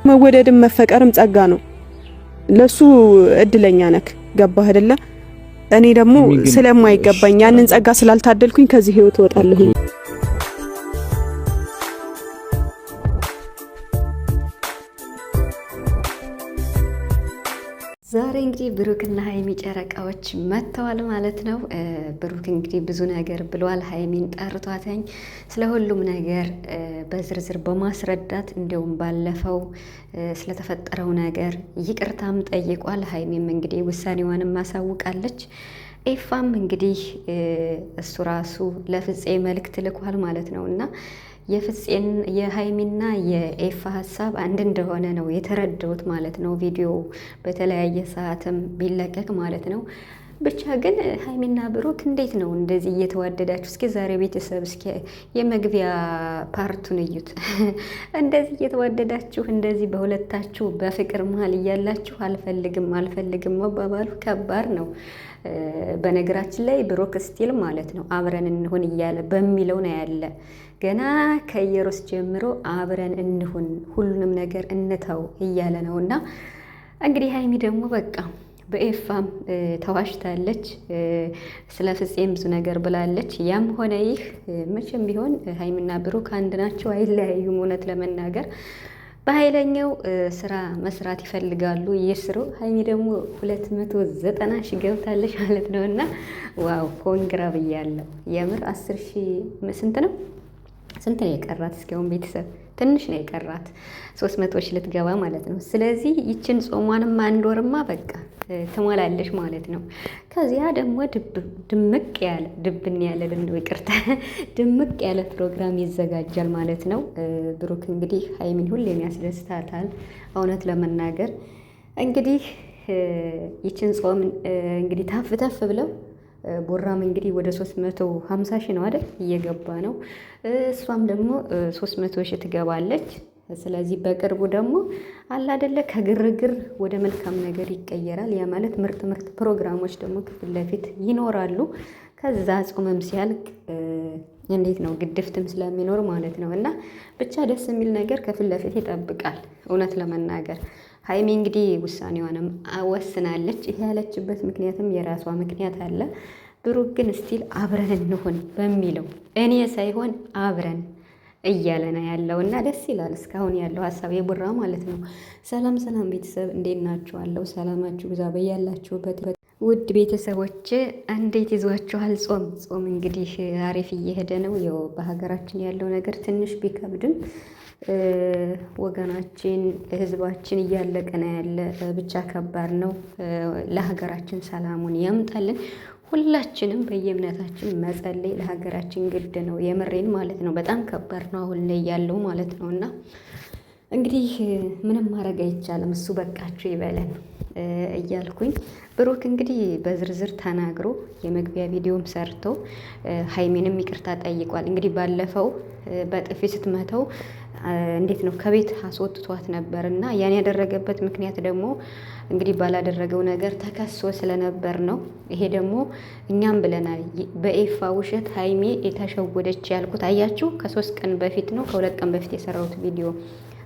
መወደድም መፈቀርም ጸጋ ነው። ለሱ እድለኛ ነክ ገባህ አይደለ? እኔ ደግሞ ስለማይገባኝ ያንን ጸጋ ስላልታደልኩኝ ከዚህ ህይወት እወጣለሁ። ዛሬ እንግዲህ ብሩክና ሀይሚ ጨረቃዎች መጥተዋል ማለት ነው። ብሩክ እንግዲህ ብዙ ነገር ብሏል። ሀይሚን ጠርቷተኝ ስለ ሁሉም ነገር በዝርዝር በማስረዳት እንዲሁም ባለፈው ስለተፈጠረው ነገር ይቅርታም ጠይቋል። ሀይሚም እንግዲህ ውሳኔዋንም ማሳውቃለች። ኤፋም እንግዲህ እሱ ራሱ ለፍፄ መልእክት ልኳል ማለት ነው እና የሀይሚና የኤፋ ሀሳብ አንድ እንደሆነ ነው የተረዳሁት ማለት ነው። ቪዲዮ በተለያየ ሰዓትም ቢለቀቅ ማለት ነው። ብቻ ግን ሀይሚና ብሩክ እንዴት ነው እንደዚህ እየተዋደዳችሁ? እስኪ ዛሬ ቤተሰብ እስኪ የመግቢያ ፓርቱን እዩት። እንደዚህ እየተዋደዳችሁ እንደዚህ በሁለታችሁ በፍቅር መሀል እያላችሁ አልፈልግም መባባሉ ከባድ ነው። በነገራችን ላይ ብሩክ ስቲል ማለት ነው አብረን እንሁን እያለ በሚለው ነው ያለ። ገና ከኢየሩስ ጀምሮ አብረን እንሁን ሁሉንም ነገር እንተው እያለ ነው እና እንግዲህ ሀይሚ ደግሞ በቃ በኤፋም ተዋሽታለች። ስለ ፍፄም ብዙ ነገር ብላለች። ያም ሆነ ይህ መቼም ቢሆን ሀይሚና ብሩክ አንድ ናቸው፣ አይለያዩም። እውነት ለመናገር በኃይለኛው ስራ መስራት ይፈልጋሉ፣ ይስሩ። ሀይሚ ደግሞ 290 ሺህ ገብታለች ማለት ነው እና ዋው ኮንግራ ብያለሁ። የምር 10 ሺህ ስንት ነው ነው የቀራት? እስኪሁን ቤተሰብ ትንሽ ነው የቀራት 300 ሺህ ልትገባ ማለት ነው። ስለዚህ ይችን ጾሟንም አንድ ወርማ በቃ ትሞላለች ማለት ነው። ከዚያ ደግሞ ድምቅ ያለ ፕሮግራም ይዘጋጃል ማለት ነው። ብሩክ እንግዲህ ሀይሚን ሁሌም ያስደስታታል። እውነት ለመናገር እንግዲህ ይችን ጾም እንግዲህ ታፍ ብለው ቦራም እንግዲህ ወደ 350 ሺህ ነው አይደል እየገባ ነው። እሷም ደግሞ 300 ሺህ ትገባለች። ስለዚህ በቅርቡ ደግሞ አለ አይደለ ከግርግር ወደ መልካም ነገር ይቀየራል። ያ ማለት ምርጥ ፕሮግራሞች ደግሞ ከፊት ለፊት ይኖራሉ። ከዛ ጾምም ሲያልቅ እንዴት ነው ግድፍትም ስለሚኖር ማለት ነው እና ብቻ ደስ የሚል ነገር ከፊት ለፊት ይጠብቃል። እውነት ለመናገር ሀይሚ እንግዲህ ውሳኔዋንም ወስናለች። ይሄ ያለችበት ምክንያትም የራሷ ምክንያት አለ። ብሩክ ግን ስቲል አብረን እንሆን በሚለው እኔ ሳይሆን አብረን እያለ ነው ያለው እና ደስ ይላል። እስካሁን ያለው ሀሳብ የቡራ ማለት ነው። ሰላም ቤተሰብ እንዴት ናችኋለሁ? ሰላማችሁ ብዛ በያላችሁበት። ውድ ቤተሰቦች እንዴት ይዟችኋል? ጾም እንግዲህ አሪፍ እየሄደ ነው። ያው በሀገራችን ያለው ነገር ትንሽ ቢከብድም ወገናችን ህዝባችን እያለቀ ነው ያለ። ብቻ ከባድ ነው። ለሀገራችን ሰላሙን ያምጣልን። ሁላችንም በየእምነታችን መጸለይ ለሀገራችን ግድ ነው። የምሬን ማለት ነው። በጣም ከባድ ነው አሁን ላይ ያለው ማለት ነው እና እንግዲህ ምንም ማድረግ አይቻልም። እሱ በቃችሁ ይበለን እያልኩኝ ብሩክ እንግዲህ በዝርዝር ተናግሮ የመግቢያ ቪዲዮም ሰርቶ ሀይሚንም ይቅርታ ጠይቋል። እንግዲህ ባለፈው በጥፊ ስትመተው እንዴት ነው ከቤት አስወጥቷት ነበር እና ያን ያደረገበት ምክንያት ደግሞ እንግዲህ ባላደረገው ነገር ተከሶ ስለነበር ነው። ይሄ ደግሞ እኛም ብለናል። በኤፋ ውሸት ሀይሚ የተሸወደች ያልኩት አያችሁ፣ ከ3 ቀን በፊት ነው ከ2 ቀን በፊት የሰራሁት ቪዲዮ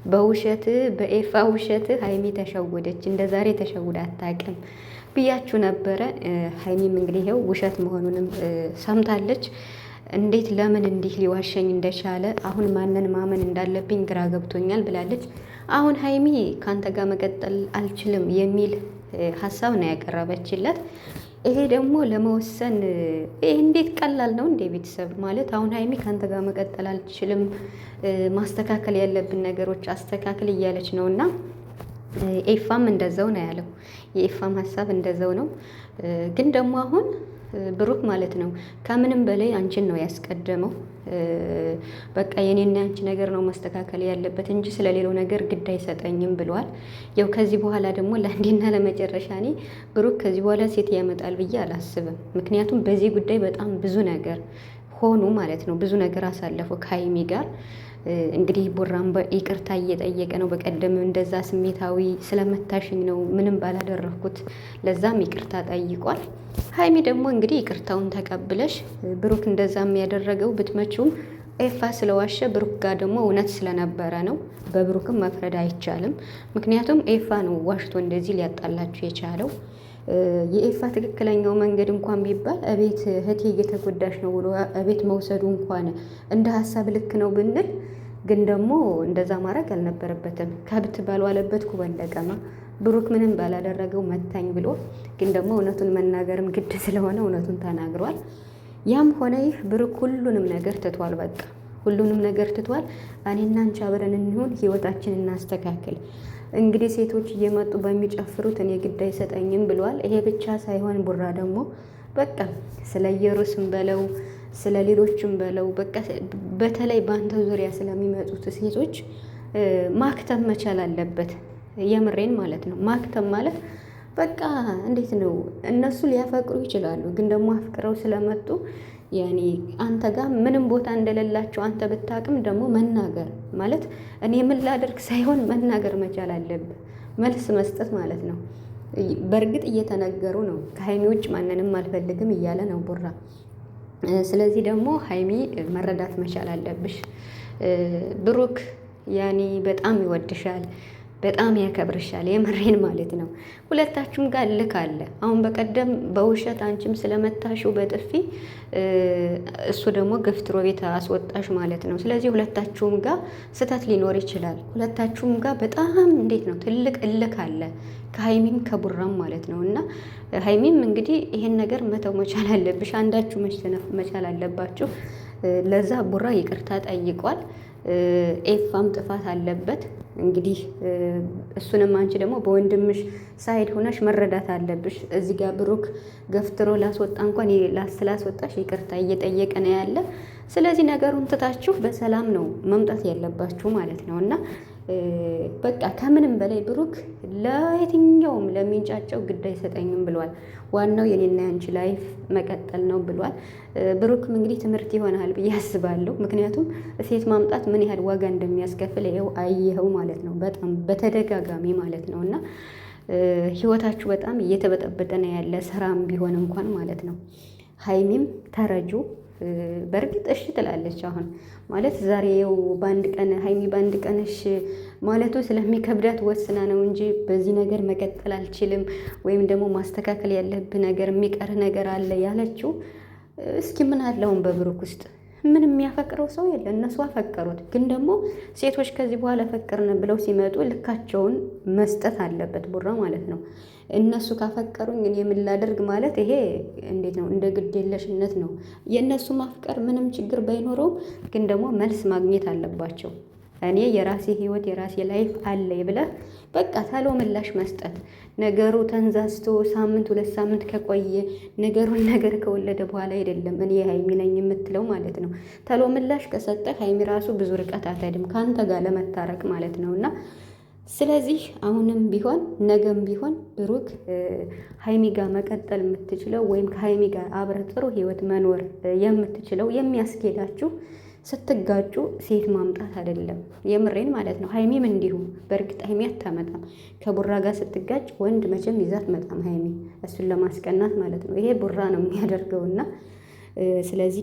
በውሸት በኤፋ ውሸት ሀይሚ ተሸወደች፣ እንደ ዛሬ ተሸውዳ አታውቅም ብያችሁ ነበረ። ሀይሚም እንግዲህ ይኸው ውሸት መሆኑንም ሰምታለች። እንዴት ለምን እንዲህ ሊዋሸኝ እንደቻለ አሁን ማንን ማመን እንዳለብኝ ግራ ገብቶኛል ብላለች። አሁን ሀይሚ ካንተ ጋር መቀጠል አልችልም የሚል ሀሳብ ነው ያቀረበችለት። ይሄ ደግሞ ለመወሰን እንዴት ቀላል ነው እንዴ ቤተሰብ ማለት አሁን ሀይሚ ካንተ ጋር መቀጠል አልችልም፣ ማስተካከል ያለብን ነገሮች አስተካክል እያለች ነው እና ኤፋም እንደዛው ነው ያለው። የኤፋም ሀሳብ እንደዛው ነው። ግን ደግሞ አሁን ብሩክ ማለት ነው ከምንም በላይ አንቺን ነው ያስቀደመው። በቃ የኔና አንቺ ነገር ነው ማስተካከል ያለበት እንጂ ስለሌላው ነገር ግድ አይሰጠኝም ብሏል። ያው ከዚህ በኋላ ደግሞ ለአንዴና ለመጨረሻ እኔ ብሩክ ከዚህ በኋላ ሴት ያመጣል ብዬ አላስብም። ምክንያቱም በዚህ ጉዳይ በጣም ብዙ ነገር ሆኑ ማለት ነው። ብዙ ነገር አሳለፉ ከሀይሚ ጋር። እንግዲህ ቡራም ይቅርታ እየጠየቀ ነው። በቀደም እንደዛ ስሜታዊ ስለመታሽኝ ነው ምንም ባላደረኩት ለዛም ይቅርታ ጠይቋል። ሀይሚ ደግሞ እንግዲህ ይቅርታውን ተቀብለሽ ብሩክ እንደዛም ያደረገው ብትመቹም ኤፋ ስለዋሸ ብሩክ ጋር ደግሞ እውነት ስለነበረ ነው። በብሩክም መፍረድ አይቻልም። ምክንያቱም ኤፋ ነው ዋሽቶ እንደዚህ ሊያጣላችሁ የቻለው። የኤፋ ትክክለኛው መንገድ እንኳን ቢባል እቤት እህቴ እየተጎዳሽ ነው ብሎ እቤት መውሰዱ እንኳን እንደ ሀሳብ ልክ ነው ብንል፣ ግን ደግሞ እንደዛ ማድረግ አልነበረበትም። ከብት ባልዋለበት ኩበን ለቀማ። ብሩክ ምንም ባላደረገው መታኝ ብሎ፣ ግን ደግሞ እውነቱን መናገርም ግድ ስለሆነ እውነቱን ተናግሯል። ያም ሆነ ይህ ብሩክ ሁሉንም ነገር ትቷል። በቃ ሁሉንም ነገር ትቷል። እኔና አንቺ አብረን እንሁን፣ ህይወታችንን እናስተካክል። እንግዲህ ሴቶች እየመጡ በሚጨፍሩት እኔ ግድ አይሰጠኝም ብሏል። ይሄ ብቻ ሳይሆን ቡራ ደግሞ በቃ ስለ ኢየሩስም በለው ስለ ሌሎችም በለው በቃ በተለይ በአንተ ዙሪያ ስለሚመጡት ሴቶች ማክተም መቻል አለበት። የምሬን ማለት ነው። ማክተም ማለት በቃ እንዴት ነው? እነሱ ሊያፈቅሩ ይችላሉ፣ ግን ደግሞ አፍቅረው ስለመጡ ያኔ አንተ ጋር ምንም ቦታ እንደሌላቸው አንተ ብታቅም ደግሞ መናገር ማለት እኔ ምን ላደርግ ሳይሆን መናገር መቻል አለብህ። መልስ መስጠት ማለት ነው። በእርግጥ እየተነገሩ ነው። ከሀይሚ ውጭ ማንንም አልፈልግም እያለ ነው ቡራ። ስለዚህ ደግሞ ሀይሚ መረዳት መቻል አለብሽ። ብሩክ ያኔ በጣም ይወድሻል፣ በጣም ያከብርሻል። የምሬን ማለት ነው። ሁለታችሁም ጋር ልክ አለ። አሁን በቀደም በውሸት አንቺም ስለመታሽው በጥፊ እሱ ደግሞ ገፍትሮ ቤት አስወጣሽ ማለት ነው። ስለዚህ ሁለታችሁም ጋር ስህተት ሊኖር ይችላል። ሁለታችሁም ጋር በጣም እንዴት ነው ትልቅ እልክ አለ ከሀይሚም ከቡራም ማለት ነው። እና ሀይሚም እንግዲህ ይሄን ነገር መተው መቻል አለብሽ። አንዳችሁ መሸነፍ መቻል አለባችሁ። ለዛ ቡራ ይቅርታ ጠይቋል። ኤፋም ጥፋት አለበት። እንግዲህ እሱንም አንቺ ደግሞ በወንድምሽ ሳይድ ሆነሽ መረዳት አለብሽ። እዚህ ጋር ብሩክ ገፍትሮ ላስወጣ እንኳን ስላስወጣሽ ይቅርታ እየጠየቀ ነው ያለ። ስለዚህ ነገሩን ትታችሁ በሰላም ነው መምጣት ያለባችሁ ማለት ነው። እና በቃ ከምንም በላይ ብሩክ ለየትኛውም ለሚንጫጫው ግድ አይሰጠኝም ብሏል። ዋናው የኔና ያንቺ ላይፍ መቀጠል ነው ብሏል። ብሩክም እንግዲህ ትምህርት ይሆናል ብዬ አስባለሁ። ምክንያቱም ሴት ማምጣት ምን ያህል ዋጋ እንደሚያስከፍል ይኸው አየኸው ማለት ነው። በጣም በተደጋጋሚ ማለት ነው። እና ህይወታችሁ በጣም እየተበጠበጠ ነው ያለ፣ ስራም ቢሆን እንኳን ማለት ነው። ሀይሚም ተረጁ። በእርግጥ እሺ ትላለች። አሁን ማለት ዛሬው በአንድ ቀን ሀይሚ በአንድ ቀን እሺ ማለቱ ስለሚከብዳት ወስና ነው እንጂ በዚህ ነገር መቀጠል አልችልም ወይም ደግሞ ማስተካከል ያለብህ ነገር የሚቀር ነገር አለ ያለችው። እስኪ ምን አለውን በብሩክ ውስጥ ምን የሚያፈቅረው ሰው የለ። እነሱ አፈቀሩት፣ ግን ደግሞ ሴቶች ከዚህ በኋላ ፈቀርን ብለው ሲመጡ ልካቸውን መስጠት አለበት ቡራ ማለት ነው። እነሱ ካፈቀሩኝ እኔ ምን ላደርግ ማለት ይሄ እንዴት ነው? እንደ ግድ የለሽነት ነው። የእነሱ ማፍቀር ምንም ችግር ባይኖረውም ግን ደግሞ መልስ ማግኘት አለባቸው። እኔ የራሴ ህይወት የራሴ ላይፍ አለኝ ብለህ በቃ ታሎ ምላሽ መስጠት። ነገሩ ተንዛዝቶ ሳምንት 2 ሳምንት ከቆየ ነገሩን ነገር ከወለደ በኋላ አይደለም እኔ ሀይሚ ነኝ የምትለው ማለት ነው። ታሎ ምላሽ ከሰጠህ ሀይሚ ራሱ ብዙ ርቀት አትሄድም ከአንተ ጋር ለመታረቅ ማለት ነው። እና ስለዚህ አሁንም ቢሆን ነገም ቢሆን ብሩክ ሀይሚ ጋር መቀጠል የምትችለው ወይም ከሀይሚ ጋር አብረህ ጥሩ ህይወት መኖር የምትችለው የሚያስኬዳችሁ ስትጋጩ ሴት ማምጣት አይደለም። የምሬን ማለት ነው። ሀይሚም እንዲሁ። በእርግጥ ሀይሚ አታመጣም። ከቡራ ጋር ስትጋጭ ወንድ መቼም ይዛት መጣም ሀይሚ እሱን ለማስቀናት ማለት ነው። ይሄ ቡራ ነው የሚያደርገውና ስለዚህ